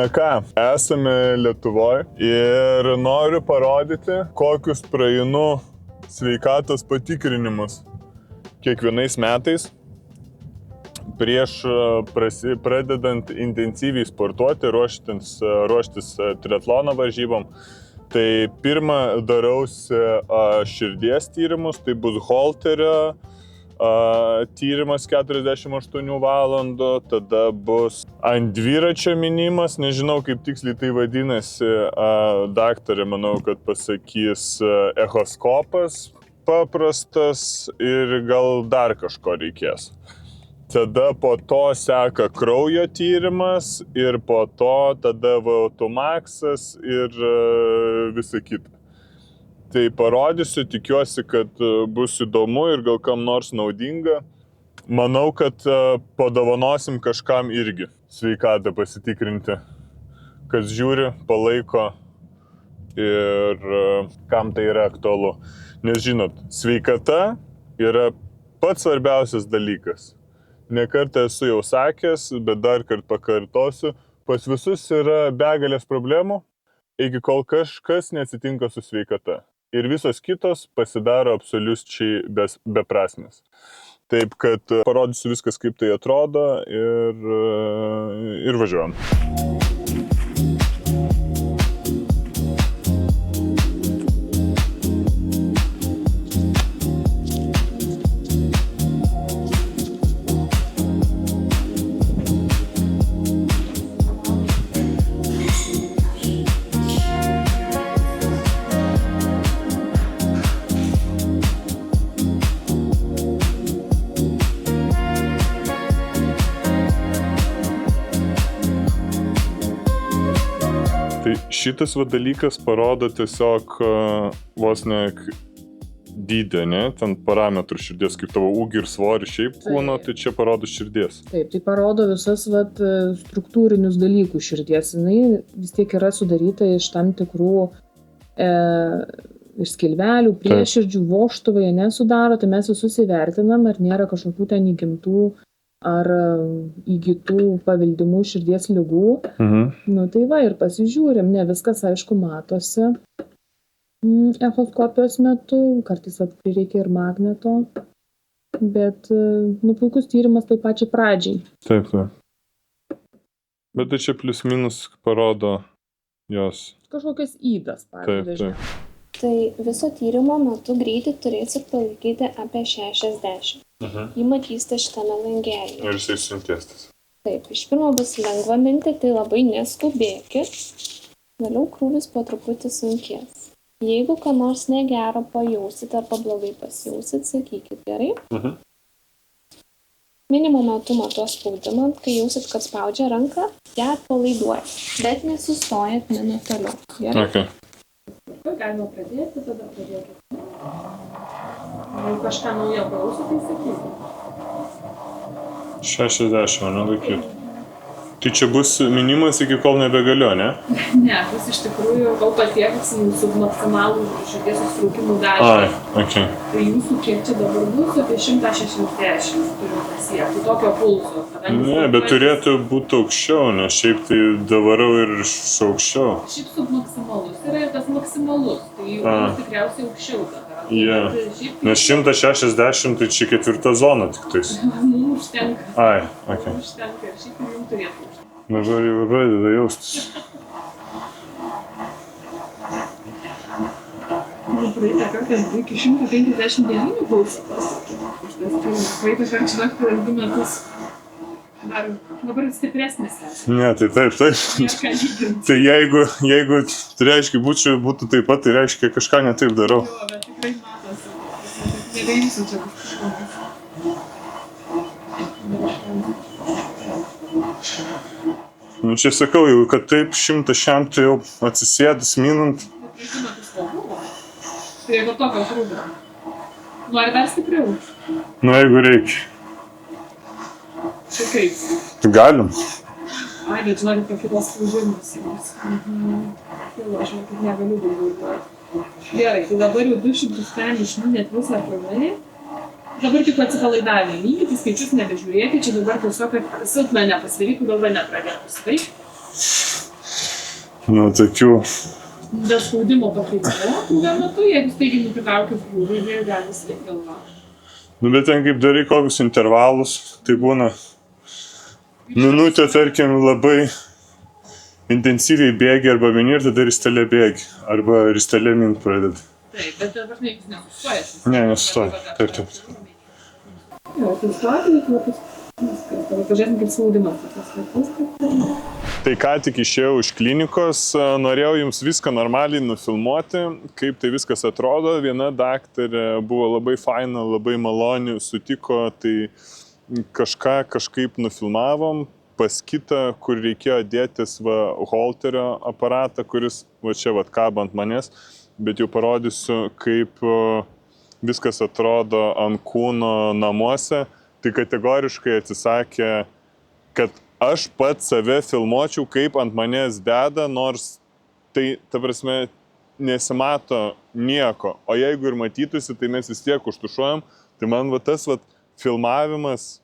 Na ką, esame Lietuvoje ir noriu parodyti, kokius praeinu sveikatos patikrinimus kiekvienais metais prieš pradedant intensyviai sportuoti, ruoštis triatlono varžybom. Tai pirmą darausi širdies tyrimus, tai bus Holterio tyrimas 48 valandų, tada bus ant dviračio minimas, nežinau kaip tiksliai tai vadinasi, daktarė manau, kad pasakys echoskopas paprastas ir gal dar kažko reikės. Tada po to seka kraujo tyrimas ir po to tada VO2 maksas ir visa kita. Tai parodysiu, tikiuosi, kad bus įdomu ir gal kam nors naudinga. Manau, kad padovanosim kažkam irgi sveikatą pasitikrinti, kas žiūri, palaiko ir kam tai yra aktualu. Nes žinot, sveikata yra pats svarbiausias dalykas. Ne kartą esu jau sakęs, bet dar kartą pakartosiu, pas visus yra begalės problemų, iki kol kažkas neatsitinka su sveikata. Ir visos kitos pasidaro absoliučiai beprasmės. Taip, kad parodysiu viskas, kaip tai atrodo ir važiuojam. Tai šitas dalykas parodo tiesiog vos ne dydį, ne? Ten parametrų širdies, kaip tavo ūgį ir svorį šiaip kūno, tai čia parodo širdies. Taip, tai parodo visas struktūrinius dalykus širdies. Jinai vis tiek yra sudaryta iš tam tikrų iš skilvelių, prieširdžių, vožtuvai nesudaro, tai mes visus įvertinam, ar nėra kažkokių ten įgimtų ar įgytų paveldimų širdies ligų. Nu tai va, ir pasižiūrim, ne viskas aišku matosi echoskopijos metu, kartais prireikia ir magneto, bet puikus tyrimas tai pačiai pradžiai. Taip. Bet tai čia plius minus parodo jos. Kažkokias įdas, pavyzdžiui. Tai viso tyrimo metu greitį turėsit palaikyti apie 60. Jį matysite šitame langelyje. Ir jisai sunkesnis. Taip, iš pirmo bus lengva minti, tai labai neskubėkit. Vėliau krūvis po truputį sunkės. Jeigu ką nors negero pajausit arba blogai pasijausit, sakykit, gerai? Minimo metu matuos spaudimą, kai jausit, kad spaudžia ranką, ją atpalaiduojat, bet nesustojat minutėliau. Gerai? Okay. Galima pradėti, tada pradėkit. Jeigu kažką naujo klauso, tai sakykit. 60, nelaikyti. Tai čia bus minimas iki kol nebegalio, ne? Ne, bus iš tikrųjų, kol pasieksim jūsų maksimalų širdies susitraukimų dažnį. Okay. Tai jūsų kiek čia dabar bus, apie 160 turim pasiekti, tokio pulso. Ne, bet turėtų būti aukščiau, nes šiaip tai davarau ir aukščiau. Šiaip submaksimalus yra ir tas maksimalus, tai jau tikriausiai aukščiau tada. Nes 160 tai čia 4 zona tik tais. Užtenka. Okay. Užtenka ir šiaip jums turėtų. Dabar jau pradeda jaustis. Praeitą kartą iki 159 klausų pasakė. Praeitą kartą žinok, 2 metus dar dabar stipresnis. Ne, tai taip. Tai jeigu tai reiškia būtų taip pat, tai reiškia kažką ne taip darau. Jo, bet tikrai matosi. Nebeimsiu čia kažkokius. Nu, čia sakau jau, kad taip 100 jau atsisėdus minant. Tai jeigu tokio krūvio. Nori dar stipriau? Nu, jeigu reikia. Čia kaip? Galim. Ai, bet žinokit, kitas spaudimas. Aš negaliu daugiau. Gerai, tai dabar jau 200 sprendžių išminėt visą problemą. Dabar tik atsipalaidavę. Įkit į skaičius nebežiūrėkit, čia dabar tiesiog, kad silpna nepasidarytų, galva nepradėtus. Taip? Nu, tokių. Be spaudimo pakreipimo, vienu metu, jeigu staigiai nupitraukia krūvį, ir gali sveikti galva. Nu, bet ten kaip darai kokius intervalus, tai būna minutė, tarkim, labai intensyviai bėgi arba vieni ir tada ristelė bėgi, arba ristelė mint pradeda. Taip, bet dabar jis nesustoja. Ne, nesustoja. Taip. Jo, tai sustoja, tai pažiūrėsim, kaip spaudimas. Tai ką tik išėjau iš klinikos, norėjau jums viską normaliai nufilmuoti, kaip tai viskas atrodo. Viena daktarė buvo labai faina, labai maloni, sutiko, tai kažkaip nufilmavom. Pas kitą, kur reikėjo dėtis holterio aparatą, kuris va čia kabo ant manęs, bet jau parodysiu, kaip viskas atrodo ant kūno namuose. Tai kategoriškai atsisakė, kad aš pats save filmuočiau, kaip ant manęs deda, nors tai, ta prasme, nesimato nieko. O jeigu ir matytųsi, tai mes vis tiek užtušuojam. Tai man tas filmavimas,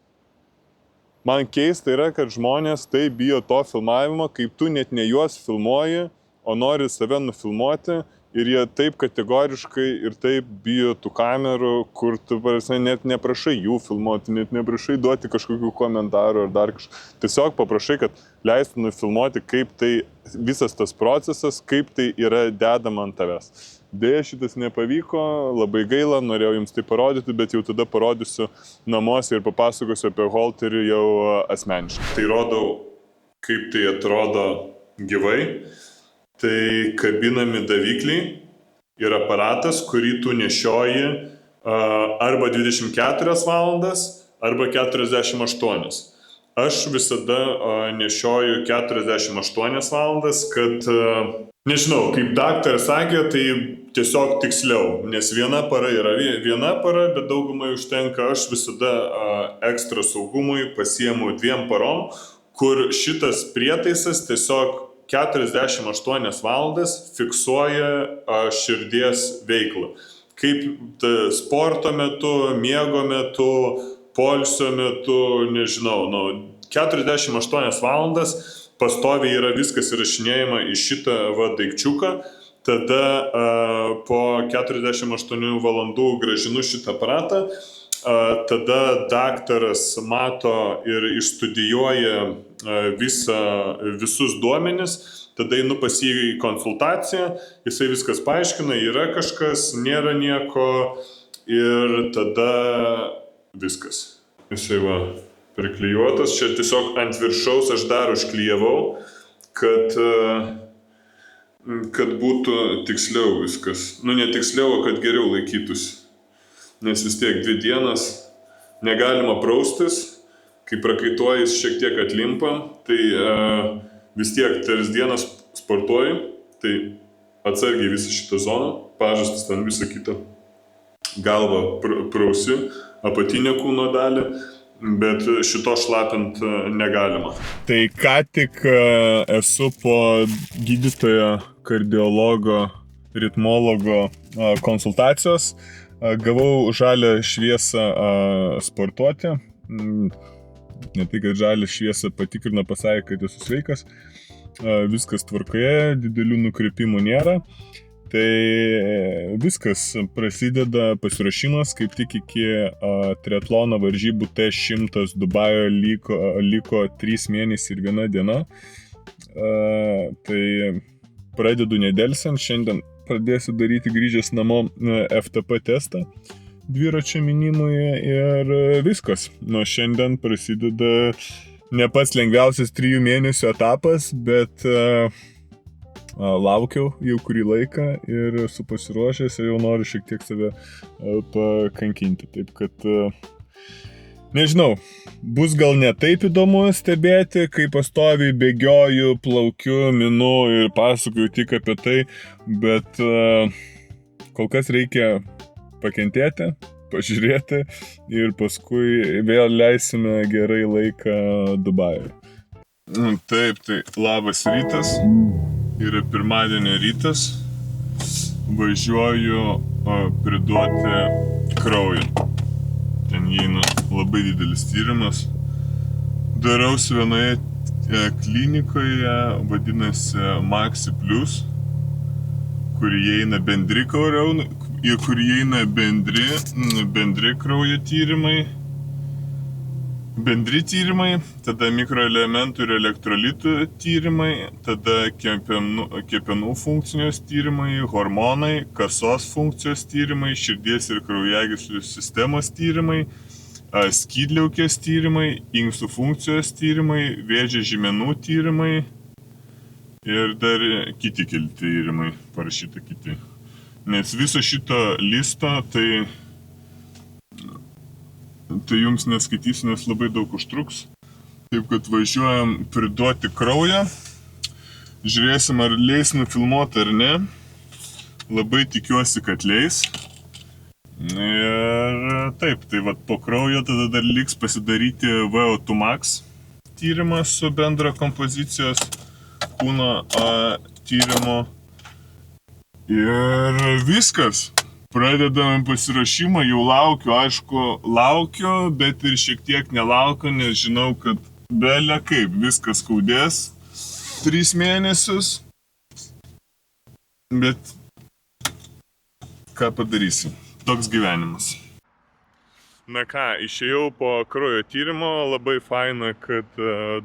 man keista yra, kad žmonės tai bijo to filmavimo, kaip tu net ne juos filmuoji, o nori save nufilmuoti. Ir jie taip kategoriškai ir taip bijo tų kamerų, kur tu net neprašai jų filmuoti, net neprašai duoti kažkokių komentarų ar dar kažką. Tiesiog paprašai, kad leistų nufilmuoti, kaip tai visas tas procesas, kaip tai yra dedama ant tavęs. Deja, šitas nepavyko, labai gaila, norėjau jums tai parodyti, bet jau tada parodysiu namuose ir papasakosiu apie holterį jau asmeniškai. Tai rodau, kaip tai atrodo gyvai. Tai kabinami davikliai ir aparatas, kurį tu nešioji arba 24 valandas, arba 48. Aš visada nešioju 48 valandas, kad, nežinau, kaip daktaras sakė, tai tiesiog tiksliau, nes viena para yra viena para, bet daugumai užtenka. Aš visada ekstra saugumui pasiemu 2 parom, kur šitas prietaisas tiesiog 48 valandas fiksuoja širdies veiklą. Kaip sporto metu, miego metu, poilsio metu, nežinau, 48 valandas pastoviai yra viskas įrašinėjama į šitą daikčiuką, tada po 48 valandų grąžinu šitą aparatą, tada daktaras mato ir išstudijuoja visus duomenis, tada einu pas jį į konsultaciją, jisai viskas paaiškina, yra kažkas, nėra nieko ir tada viskas. Jisai priklijuotas, čia tiesiog ant viršaus aš dar užklijavau, kad būtų tiksliau viskas. Ne tiksliau, kad geriau laikytųsi. Nes vis tiek 2 dienas negalima praustis, kai prakaituoji jis šiek tiek atlimpa, tai vis tiek 3 dienas sportuoji, tai atsargiai visą šitą zoną, pažastis ten visą kitą galvą prausi, apatinę kūno dalį, bet šito šlapint negalima. Tai ką tik esu po gydytojo, kardiologo, ritmologo konsultacijos. Gavau žalią šviesą sportuoti. Ne tai, kad žalią šviesą patikrino, pasakė, kad esu sveikas. Viskas tvarkoje, didelių nukrypimų nėra. Tai viskas, prasideda pasiruošimas, kaip tik iki triatlono varžybų T100 Dubajoje liko 3 mėnesiai ir 1 diena. Tai pradedu nedelsiant, šiandien pradėsiu daryti grįžęs namo FTP testą dviračio mynimui ir viskas. Nuo šiandien prasideda ne pats lengviausias 3 mėnesių etapas, bet laukiau jau kurį laiką ir esu pasiruošęs ir jau noriu šiek tiek save pakankinti. Taip kad, nežinau, bus gal ne taip įdomu stebėti, kai pastoviai bėgioju, plaukiu, minu ir pasakoju tik apie tai, bet kol kas reikia pakentėti, pažiūrėti ir paskui vėl leisime gerai laiką Dubajuje. Taip, tai labas rytas, yra pirmadienio rytas, važiuoju priduoti kraujo. Ten įeina labai didelis tyrimas. Darausi vienoje klinikoje vadinasi Maxi Plus, kur įeina bendri kraujo tyrimai, tada mikroelementų ir elektrolitų tyrimai, tada kepenų funkcijos tyrimai, hormonai, kasos funkcijos tyrimai, širdies ir kraujagyslių sistemos tyrimai, skydliaukės tyrimai, inkstų funkcijos tyrimai, vėžio žymenų tyrimai ir dar kiti keli tyrimai, parašyta kiti. Nes viso šito listo tai jums neskaitysiu, nes labai daug užtruks. Taip kad važiuojam priduoti kraują. Žiūrėsim, ar leis nufilmuoti ar ne. Labai tikiuosi, kad leis. Ir taip, tai vat po kraujo tada dar liks pasidaryti VO2 max tyrimą su bendro kompozicijos kūno tyrimo. Ir viskas. Pradedam pasiruošimą, jau laukiu, bet ir šiek tiek nelaukiu, nes žinau, kad bele kaip viskas skaudės 3 mėnesius. Bet ką padarysi? Toks gyvenimas. Na ką, išėjau po kraujo tyrimo, labai faina, kad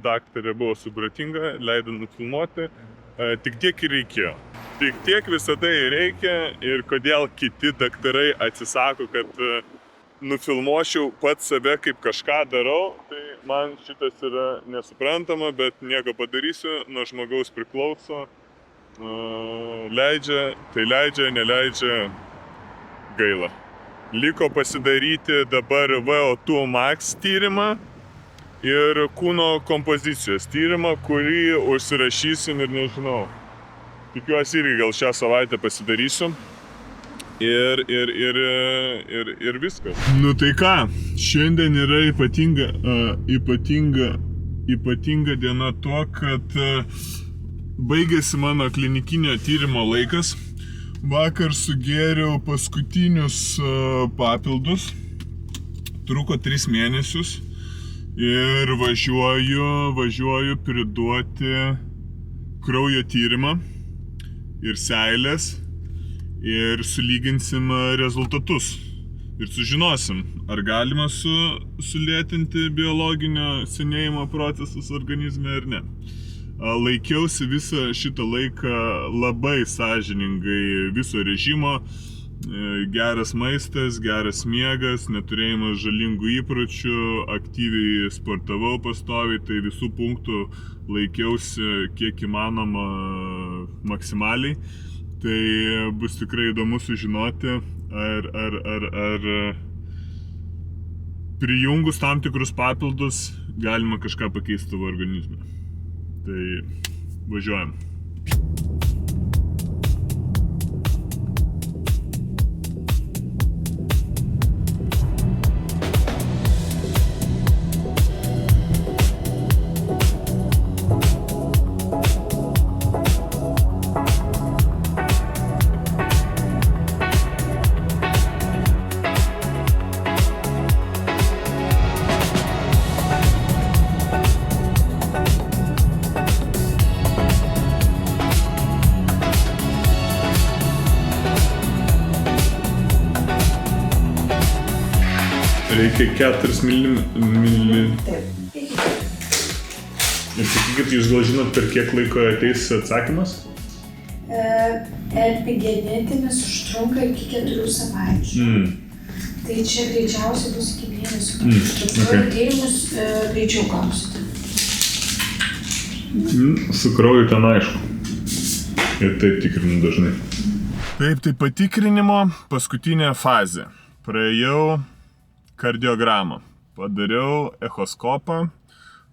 daktarė buvo supratinga, leido nufilmuoti, tik tiek ir reikėjo. Tik tiek visada ir reikia ir kodėl kiti daktarai atsisako, kad nufilmuočiau pats save kaip kažką darau, tai man šitas yra nesuprantama, bet nieko padarysiu, nuo žmogaus priklauso, leidžia, tai leidžia, neleidžia, gaila. Liko pasidaryti dabar VO2 max tyrimą ir kūno kompozicijos tyrimą, kurį užsirašysim ir nežinau. Tikiuosi irgi gal šią savaitę pasidarysiu ir viskas. Nu tai ką, šiandien yra ypatinga diena tuo, kad baigėsi mano klinikinio tyrimo laikas. Vakar sugėriau paskutinius papildus, truko 3 mėnesius ir važiuoju priduoti kraujo tyrimą ir seilės ir sulyginsim rezultatus ir sužinosim, ar galima sulėtinti biologinio senėjimo procesus organizme ar ne. Laikiausi visą šitą laiką labai sąžiningai viso režimo, geras maistas, geras miegas, neturėjimas žalingų įpročių, aktyviai sportavau pastoviai, tai visų punktų laikiausi kiek įmanoma maksimaliai. Tai bus tikrai įdomu sužinoti, ar prijungus tam tikrus papildus galima kažką pakeisti tavo organizme. Tai važiuojam. Reikia 4 mililitrų. Ir sakykit, jūs gal žinot, per kiek laiko ateis atsakymas? Epigenetinis užtrunka iki 4 savaičių. Tai čia greičiausiai bus iki mėnesio. Kraujo tyrimus greičiau gausite. Su krauju ten aišku. Ir taip tikrinu dažnai. Taip, tai patikrinimo paskutinė fazė. Praėjau kardiogramą, padariau echoskopą,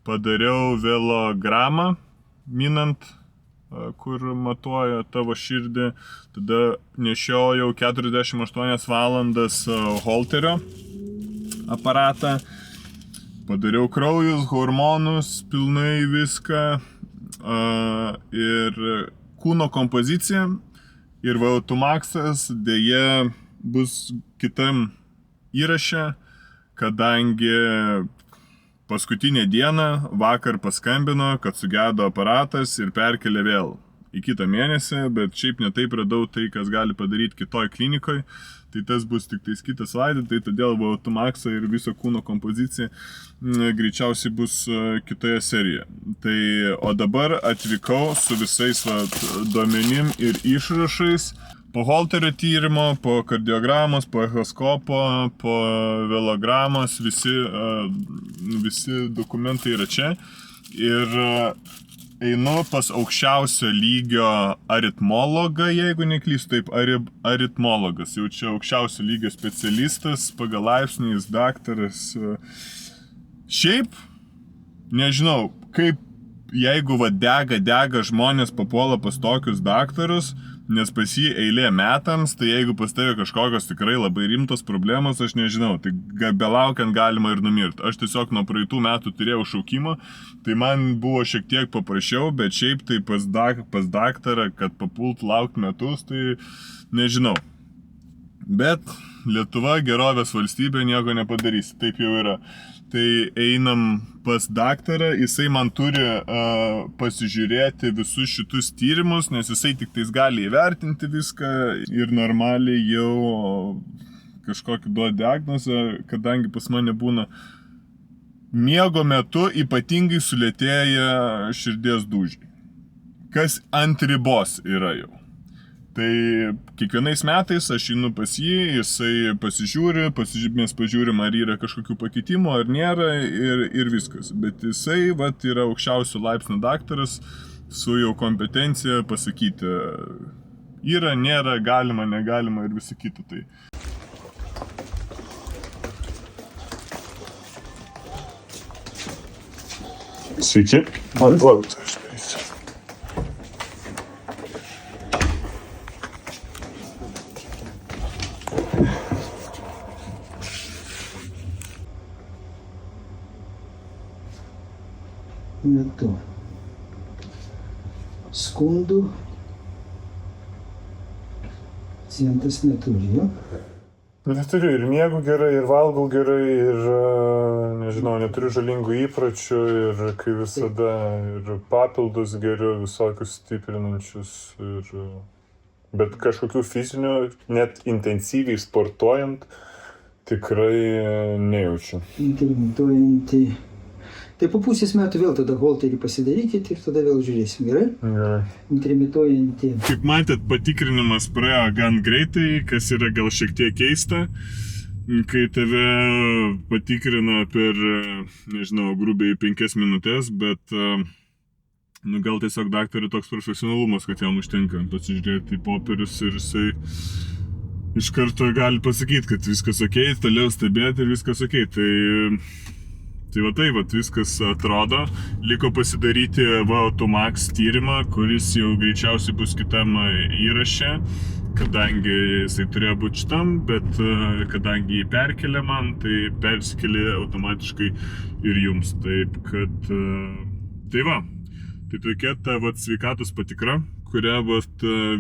padariau velogramą, minant, kur matuoja tavo širdį, tada nešiojau 48 valandas Holterio aparatą, padariau kraujus, hormonus, pilnai viską ir kūno kompozicija ir VO2 maxas dėja bus kitam įraše, kadangi paskutinę dieną vakar paskambino, kad sugedo aparatas ir perkelė vėl į kitą mėnesį, bet šiaip netaip radau tai, kas gali padaryti kitoj klinikoje. Tai tas bus tik tais kitą savaitę, tai todėl VO2max'ą ir viso kūno kompoziciją greičiausiai bus kitoje serijoje. Tai, o dabar atvykau su visais duomenim ir išrašais po Holterio tyrimo, po kardiogramos, po echoskopo, po velogramos, visi dokumentai yra čia. Ir einu pas aukščiausio lygio aritmologą, jeigu neklystu, taip, aritmologas, jau čia aukščiausio lygio specialistas, pagal laipsnį jis daktaras. Šiaip, nežinau, kaip jeigu dega žmonės papuola pas tokius daktarus, nes pas jį eilė metams, tai jeigu pas tave kažkokios tikrai labai rimtos problemos, aš nežinau, tai belaukiant galima ir numirti. Aš tiesiog nuo praeitų metų turėjau šaukimą, tai man buvo šiek tiek paprasčiau, bet šiaip tai pas daktarą, kad papult laukti metus, tai nežinau. Bet Lietuva gerovės valstybė, nieko nepadarysi, taip jau yra. Tai einam pas daktarą, jisai man turi pasižiūrėti visus šitus tyrimus, nes jisai tik tais gali įvertinti viską ir normaliai jau kažkokį duoti diagnozę, kadangi pas mane būna miego metu ypatingai sulėtėja širdies dūžiai, kas ant ribos yra jau. Tai kiekvienais metais aš einu pas jį, jisai pasižiūri, mes pažiūrim, ar yra kažkokių pakitimų, ar nėra ir viskas. Bet jisai yra aukščiausio laipsnio daktaras su jau kompetencija pasakyti, yra, nėra, galima, negalima ir visi kita. Tai. Sveiki. Man duodu tai aš darysiu. Metu. Skundų pacientas neturi, jo? Neturiu ir miegu gerai, ir valgau gerai, ir, nežinau, neturiu žalingų įpročių, ir kai visada, ir papildus geriu, visokius stiprinančius, bet kažkokių fizinių, net intensyviai sportuojant, tikrai nejaučiu. Intermituojantį. Tai po pusės metų vėl tada holterį pasidarykit ir tada vėl žiūrėsim, gerai? Gerai. Intermituojantį. Kaip matėt, patikrinimas praėjo gan greitai, kas yra gal šiek tiek keista, kai tave patikrina per, nežinau, grubiai 5 minutės, bet gal tiesiog daktarui toks profesionalumas, kad jam užtenka pasižiūrėti į popierius ir jisai iš karto gali pasakyti, kad viskas okei, toliau stebėti ir viskas okei. Tai viskas atrodo. Liko pasidaryti VO2max tyrimą, kuris jau greičiausiai bus kitam įraše, kadangi jisai turėjo būti šitam, bet kadangi jį perkelia man, tai persikėlė automatiškai ir jums. Taip kad, tai tokia ta sveikatos patikra, kurią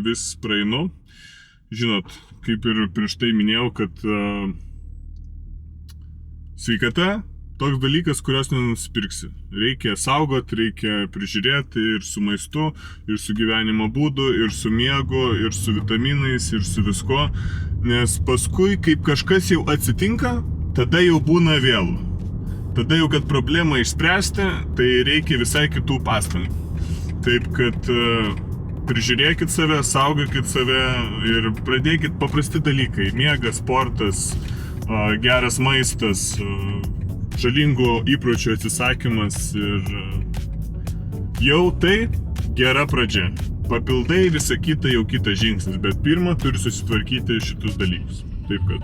vis praeinu. Žinot, kaip ir prieš tai minėjau, kad sveikata toks dalykas, kurios nenusipirksi. Reikia saugot, reikia prižiūrėti ir su maistu, ir su gyvenimo būdu, ir su miegu, ir su vitaminais, ir su visko. Nes paskui, kaip kažkas jau atsitinka, tada jau būna vėlu. Tada jau, kad problemą išspręsti, tai reikia visai kitų pastangų. Taip, kad prižiūrėkit save, saugokit save ir pradėkit paprasti dalykai. Miegas, sportas, geras maistas, žalingų įpročių atsisakymas ir jau tai gera pradžia. Papildai visą kitą jau kitas žingsnis, bet pirmą turi susitvarkyti šitus dalykus. Taip kad